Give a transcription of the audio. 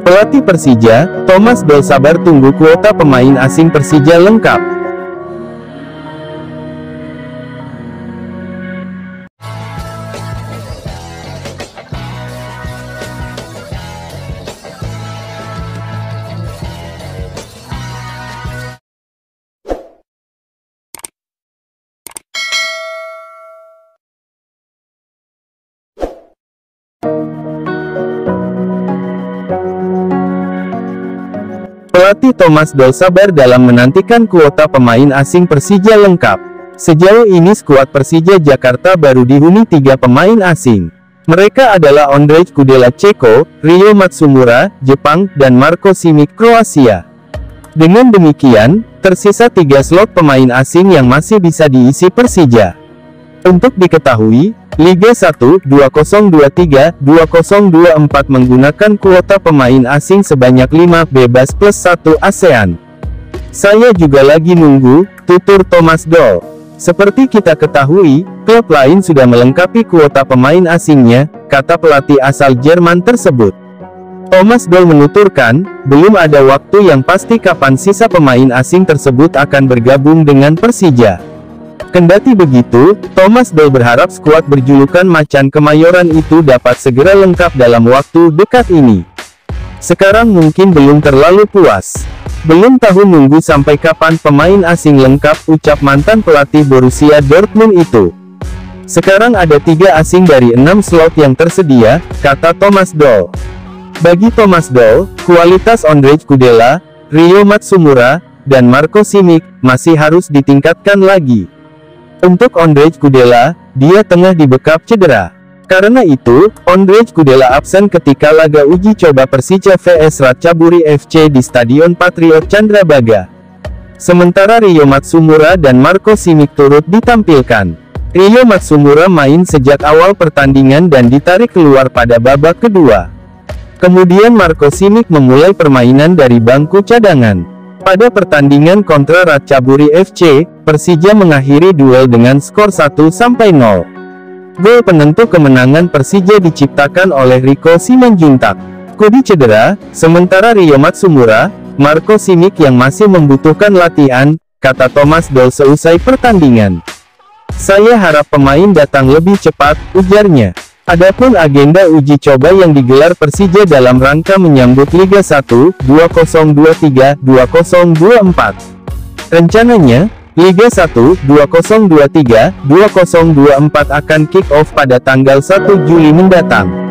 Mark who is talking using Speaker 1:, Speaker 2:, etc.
Speaker 1: Pelatih Persija, Thomas Doll sabar tunggu kuota pemain asing Persija lengkap. Pelatih Thomas Doll sabar dalam menantikan kuota pemain asing Persija lengkap. Sejauh ini skuad Persija Jakarta baru dihuni 3 pemain asing. Mereka adalah Ondrej Kudela Ceko, Rio Matsumura, Jepang, dan Marko Simic Kroasia. Dengan demikian, tersisa 3 slot pemain asing yang masih bisa diisi Persija. Untuk diketahui, Liga 1 2023-2024 menggunakan kuota pemain asing sebanyak 5 bebas plus 1 ASEAN. Saya juga lagi nunggu, tutur Thomas Doll. Seperti kita ketahui, klub lain sudah melengkapi kuota pemain asingnya, kata pelatih asal Jerman tersebut. Thomas Doll menuturkan, belum ada waktu yang pasti kapan sisa pemain asing tersebut akan bergabung dengan Persija. Kendati begitu, Thomas Doll berharap skuad berjulukan Macan Kemayoran itu dapat segera lengkap dalam waktu dekat ini. Sekarang mungkin belum terlalu puas. Belum tahu nunggu sampai kapan pemain asing lengkap, ucap mantan pelatih Borussia Dortmund itu. Sekarang ada 3 asing dari 6 slot yang tersedia, kata Thomas Doll. Bagi Thomas Doll, kualitas Ondrej Kudela, Rio Matsumura, dan Marko Simic masih harus ditingkatkan lagi. Untuk Ondrej Kudela, dia tengah dibekap cedera. Karena itu, Ondrej Kudela absen ketika laga uji coba Persija vs Ratchaburi FC di Stadion Patriot Candrabaga. Sementara Rio Matsumura dan Marko Simic turut ditampilkan. Rio Matsumura main sejak awal pertandingan dan ditarik keluar pada babak kedua. Kemudian Marko Simic memulai permainan dari bangku cadangan. Pada pertandingan kontra Ratchaburi FC, Persija mengakhiri duel dengan skor 1-0. Gol penentu kemenangan Persija diciptakan oleh Rico Simanjuntak. Kudi cedera, sementara Rio Matsumura, Marko Simic yang masih membutuhkan latihan, kata Thomas Doll seusai pertandingan. Saya harap pemain datang lebih cepat, ujarnya. Adapun agenda uji coba yang digelar Persija dalam rangka menyambut Liga 1 2023-2024. Rencananya, Liga 1 2023-2024 akan kick-off pada tanggal 1 Juli mendatang.